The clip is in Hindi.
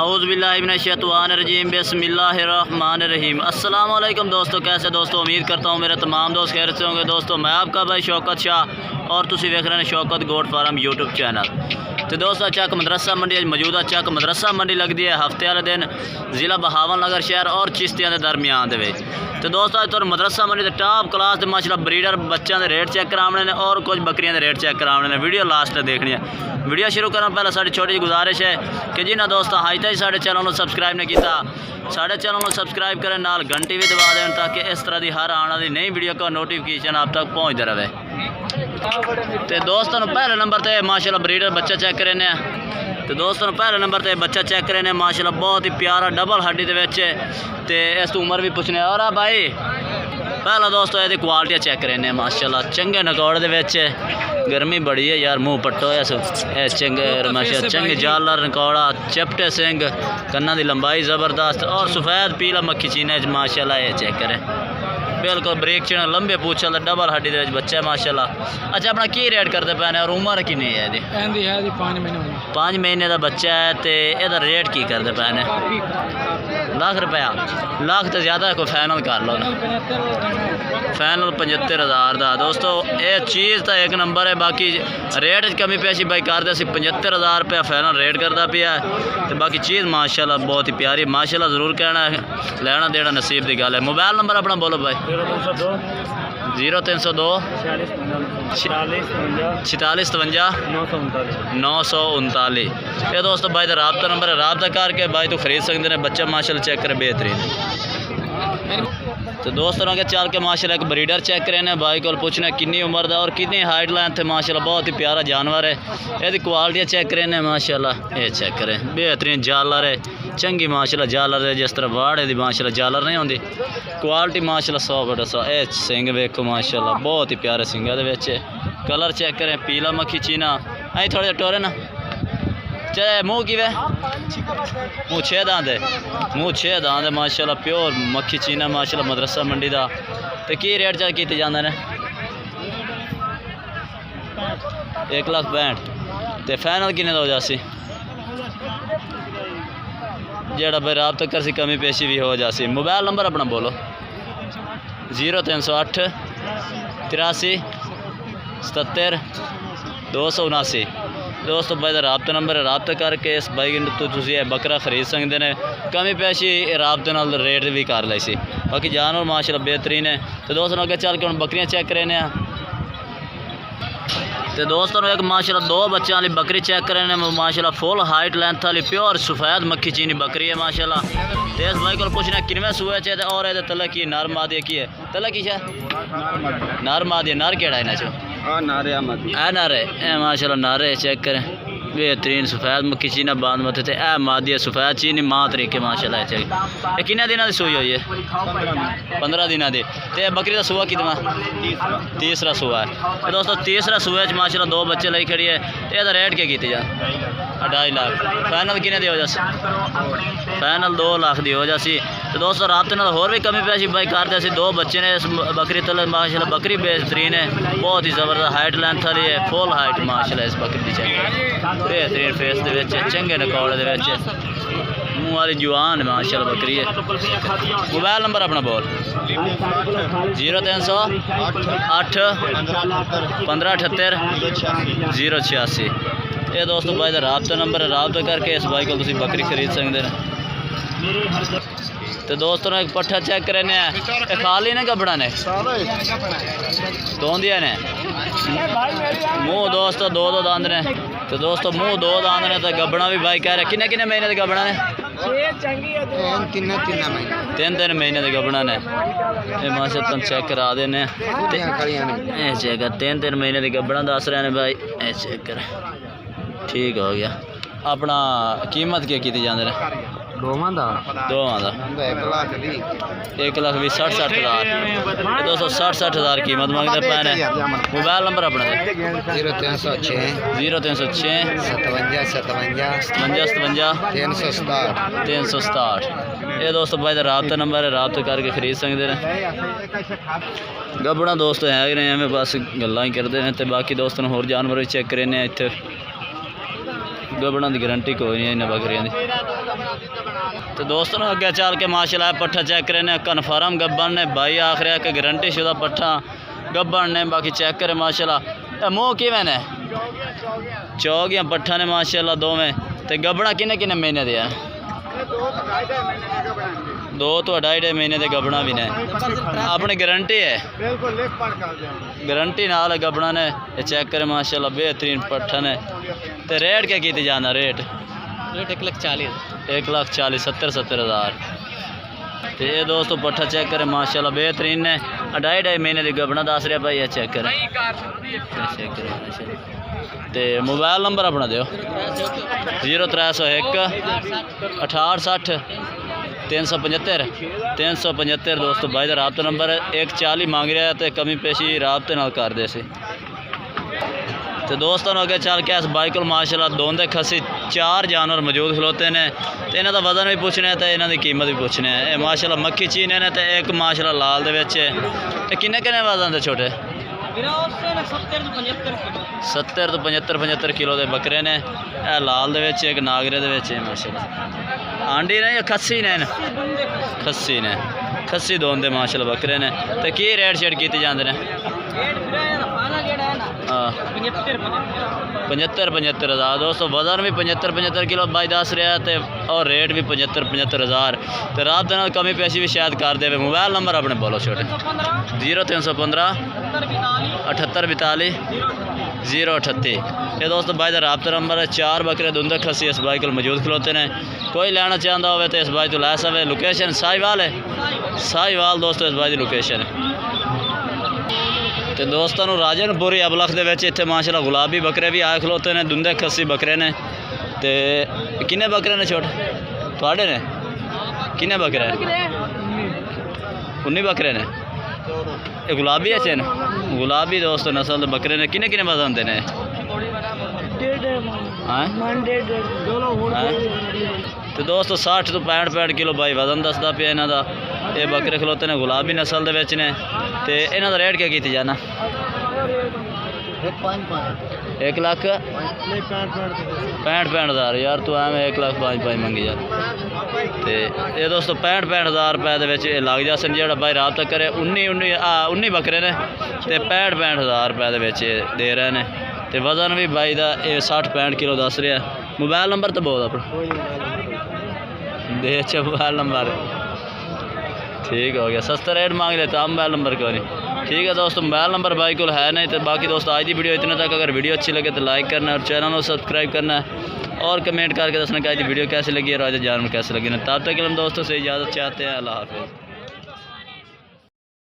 औज़ुबिल्लाहिमिनश्शैतानिर्रजीम बिस्मिल्लाहिर्रहमानिर्रहीम। अस्सलाम वालेकुम दोस्तों, कैसे दोस्तों? उम्मीद करता हूँ मेरे तमाम दोस्त खैर से होंगे। दोस्तों मैं आपका भाई शौकत शाह और तुसी देख रहे हैं Shaukat goat farm YouTube channel. तो दोस्तों चक मदरसा मंडी मौजूदा चक मदरसा मंडी लगती है हफ्ते वाले दिन ज़िला बहावलनगर शहर और चिश्तियां के दरमियान दे। तो दोस्तों अज मदरसा मंडी के टॉप क्लास के माशाल्लाह ब्रीडर बच्चों के रेट चेक कराने ने और कुछ बकरियां के रेट चेक कराने ने। वीडियो लास्ट तक देखनी है। वीडियो शुरू करने पहले साड़ी छोटी जी गुजारिश है कि जिन्हें दोस्तों अज तक साढ़े चैनल को सबसक्राइब नहीं किया साढ़े चैनल को सबसक्राइब करें, नाल घंटी भी दबा दें ताकि इस तरह की हर आने वाली नई वीडियो का नोटिफिकेशन आप तक पहुँचता रहे। तो दोस्तों पहले नंबर पर माशाल्लाह ब्रीडर बच्चा चेक करें। तो दोस्तों पहले नंबर पर बच्चा चेक करें माशाल्लाह बहुत ही प्यारा डबल हड्डी के इस उम्र भी पूछने और भाई पहला दोस्तों ये क्वालिटियाँ चेक करें माशाल्लाह चंगे नकौड़ के गर्मी बड़ी है यार, मुँह पट्टो है चंगे माशाल्लाह चंगे जालर नकौड़ा चपटे सिंह कन्ना की लंबाई ज़बरदस्त और सफ़ेद पीला मक्खी चीने माशाल्लाह ये चेक करें बिल्कुल ब्रेक चीना लंबे पूछा डबल हड्डी के बच्चा है माशाल्लाह। अच्छा अपना की रेट करते पे और उम्र किन्नी है? 5 महीने का बच्चा है तो यदा रेट की करते पे? लाख रुपया? लाख तो ज़्यादा कोई फाइनल कर लो ना, फाइनल 75,000 का। दोस्तों ये चीज़ तो एक नंबर है, बाकी रेट कमी पेशी भाई करते 75,000 रुपया फाइनल रेट करता पिया तो बाकी चीज़ माशाल्लाह बहुत ही प्यारी माशाल्लाह ज़रूर कहना है, लेना देना नसीब की गल है। मोबाइल नंबर अपना बोलो भाई। 0302 46 53 939। ये दोस्तों भाई का राबता नंबर है, राबता करके भाई तो खरीद सकते हैं बच्चा माशाल्लाह चेक करे बेहतरीन। तो दोस्तों आगे चल के माशाल्लाह एक ब्रीडर चेक करें भाई को पूछना कितनी उम्र का और कितनी हाइट लेंथ है माशाल्लाह बहुत ही प्यारा जानवर है। यदि क्वालिटियाँ चेक करें माशाल्लाह ये चेक करें बेहतरीन जालर है चंगी माशाल्लाह जालर है, जिस तरह वाड़ है माशाल्लाह जालर नहीं होंगी क्वालिटी माशाल्लाह 100/100। ये सिंह वेखो माशाल्लाह बहुत ही प्यारे सिंह कलर चेक करें पीला मक्खी चीना अं थोड़ा जहा टोरे ना चाहे मुँह की वे मुँह 6 दांत है, मुँह 6 दांत है माशाल्लाह प्योर मक्खी चीना माशाल्लाह मदरसा मंडी का। तो की रेट चाहे किए जाते हैं? 1,65,000 तो फाइनल किन्ने हो जासी जेड़ा भाई राबता कर सी कमी पेशी भी हो जासी। मोबाइल नंबर अपना बोलो। 0308 83 77 279। दोस्तों भाई का राबता नंबर है, राबता करके इस भाई तो बकरा खरीद सकते हैं, कमी पेशी राबते नाल रेट भी कर ली सी। बाकी जानवर माशाल्लाह बेहतरीन है। तो दोस्तों अगर चल के हम बकरियां चेक करें। तो दोस्तों एक माशाल्लाह 2 बच्चों वाली बकरी चेक करें माशाल्लाह फुल हाइट लेंथ वाली प्योर सफ़ेद मक्खी चीनी बकरी है माशाल्लाह। तो इस भाई को पूछना किनवे सूए चाहिए और ये तला की नर मादी की है? तला की है नर मादी नर केड़ा इन्हें चो नर है माशाल्लाह नर है चेक करें बेहतरीन सफ़ेद मक्खी चीना बांध मत थे ए मादी सफ़ेद चीनी माँ तरीके माशाल्लाह चेक। ये किन्ने दिनों की सूई हुई है? 15 दिनों की। तो बकरी का सूआ कितना? तीसरा सूआ है। तो दोस्तों तीसरा सूए माशाल्लाह 2 बच्चे लाई खड़ी है। तो यदा रेट क्या किए जा? 2.5 लाख। फाइनल किन्ने दी हो जासी? फाइनल 2 लाख की हो जासी। तो दोस्तों राबते नाल होर भी कमी पैसी भाई करते असी 2 बच्चे ने इस बकरी तले माशाल्लाह बकरी बेहतरीन है बहुत ही ज़बरदस्त हाइट लेंथ वाली है फुल हाइट माशाल्लाह इस बकरी की चेक बेहतरीन फेस के चंगे नकौड़ के मुँह वाली जुआन माशाल्लाह बकरी है। मोबाइल नंबर अपना बोल। 0308 1578 086। ये दोस्तों भाई का राबता नंबर है, राबता करके इस भाई को तुम बकरी खरीद सकते हैं। तो दोस्तों एक पट्ठा चेक करें खाली ने कपड़ा ने दोंदिया ने मुँह दोस्तों 2 दांत ने। तो दोस्तों मुँह 2 दांत ने तो गबड़ा भी भाई कह रहे किन्ने किन्ने महीने के गबड़ा ने? 3 महीने के गबड़ा ने। ये माशा तुम चेक करा देने चेक 3 महीने के गबड़ा दस रहे हैं भाई ये चेक कर ठीक हो गया। अपना कीमत क्या की जाते हैं? 2 1,20,60 60,000। 260,000 कीमत मांगते पे ने। मोबाइल नंबर अपना 0306 57 367। ये दोस्तों भाई का राबता नंबर है, राबता करके खरीद सकते हैं। गबड़ा दोस्त है ही नहीं बस गल्लां ही करते हैं। तो बाकी दोस्तों होर जानवर भी चेक करें इतने गबड़ा की गारंटी कोई नहीं इन्हें बकरियों की। तो दोस्तों अगे चल के माशाल्लाह पट्ठा चेक करे ने कन्फर्म गब्बन ने भाई आख रहा कि गारंटी शुदा पट्ठा गब्बन ने। बाकी चेक करे माशाल्लाह मुँह किवें ने चौगियां पट्ठा ने माशाल्लाह दोवें। तो गबड़ा किन्ने किन्ने महीने दे 2 तो 2.5 महीने के गबड़ा भी ने अपनी गारंटी है गारंटी नाल गबड़ा ने। ये चेक करे माशाल्लाह बेहतरीन पट्ठा ने। तो रेट क्या की जाना रेट 1,40,000 70,000। तो ये दोस्तों पट्ठा चेक करे माशाल्लाह बेहतरीन ने 2.5 महीने की गबड़ा दस रहा भाई। ये चेक करे तो मोबाइल नंबर अपना दो 0301 6860 375 दोस्तों भाई का राबता नंबर 140 मांग रहा है। तो कमी पेशी राबते नाल कर दे सी। तो दोस्तों अगे चल के इस बाइक को माशाल्लाह दोंदे खसी 4 जानवर मौजूद खलोते हैं। तो इन्हों का वजन भी पूछना है तो इन्हों की कीमत भी पूछना है। ये माशाल्लाह मक्खी चीने ने तो एक माशाल्लाह लाल दे विच है। किन्ने किन्ने वजन दे छोटे 70 तो 75 किलो के बकरे ने। यह लाल दे विच एक नागरे दे विच है माशाल्लाह। आंडी ने या खस्सी ने खस्सी ने खस्सी दोंदे माशाल्लाह बकरे ने। तो की रेट शेट की जाते हैं 75,000 दोस्तों। वजन भी 75 किलो भाई दस रहा है और रेट भी 75,000। तो रात के कमी पैसी भी शायद कर दे। मोबाइल नंबर अपने बोलो छोटे 0315 78 038। ये दोस्तों भाई का राबता नंबर है। 4 बकरे दुंदे खसी इस बाइक को मौजूद खलोते हैं। कोई लेना चाहता हो तो इस बाइक तो लै सके। लोकेशन साहिवाल है दोस्तों इस बाइक की लोकेशन है। तो दोस्तों राजनपुरी अबलख के इतने माशाल्लाह गुलाबी बकरे भी आए खलोते हैं दुंदे खसी बकरे ने। तो किन्ने बकरे ने छोटे थोड़े ने किन्ने बकरे 19 बकरे ने। ये गुलाबी अच्छे ने गुलाबी दोस्तों नस्ल के बकरे ने। किन्ने किन्ने वजन देने तो दोस्तों 60 तो 65 किलो भाई वजन दसदा पे इन्हों का। ये बकरे खलोते ने गुलाबी नस्ल के ने। तो इन्हों का रेट क्या की जाना 1,65,000 यार तू एवं 1,05,500 मंगी जा। तो ये दोस्तों 65,000 रुपए के लग जासन जो भाई राबता करे। 19 बकरे ने तो 65,000 रुपए दे रहे हैं। तो वजन भी भाई का 60-65 किलो दस रहा है। मोबाइल नंबर तो बहुत अपना दे मोबाइल नंबर ठीक हो गया। सस्ता रेट मांग लेता मोबाइल नंबर क्यों नहीं। ठीक है दोस्तों मोबाइल नंबर भाई को है नहीं। तो बाकी दोस्तों आज की वीडियो इतना तक। अगर वीडियो अच्छी लगे तो लाइक करना और चैनल को सब्सक्राइब करना है और कमेंट करके दसना कि आज वीडियो कैसी लगी और आज जानवर कैसे लगी। तब तक हम दोस्तों से इजाज़त चाहते हैं। अल्लाह हाफिज़।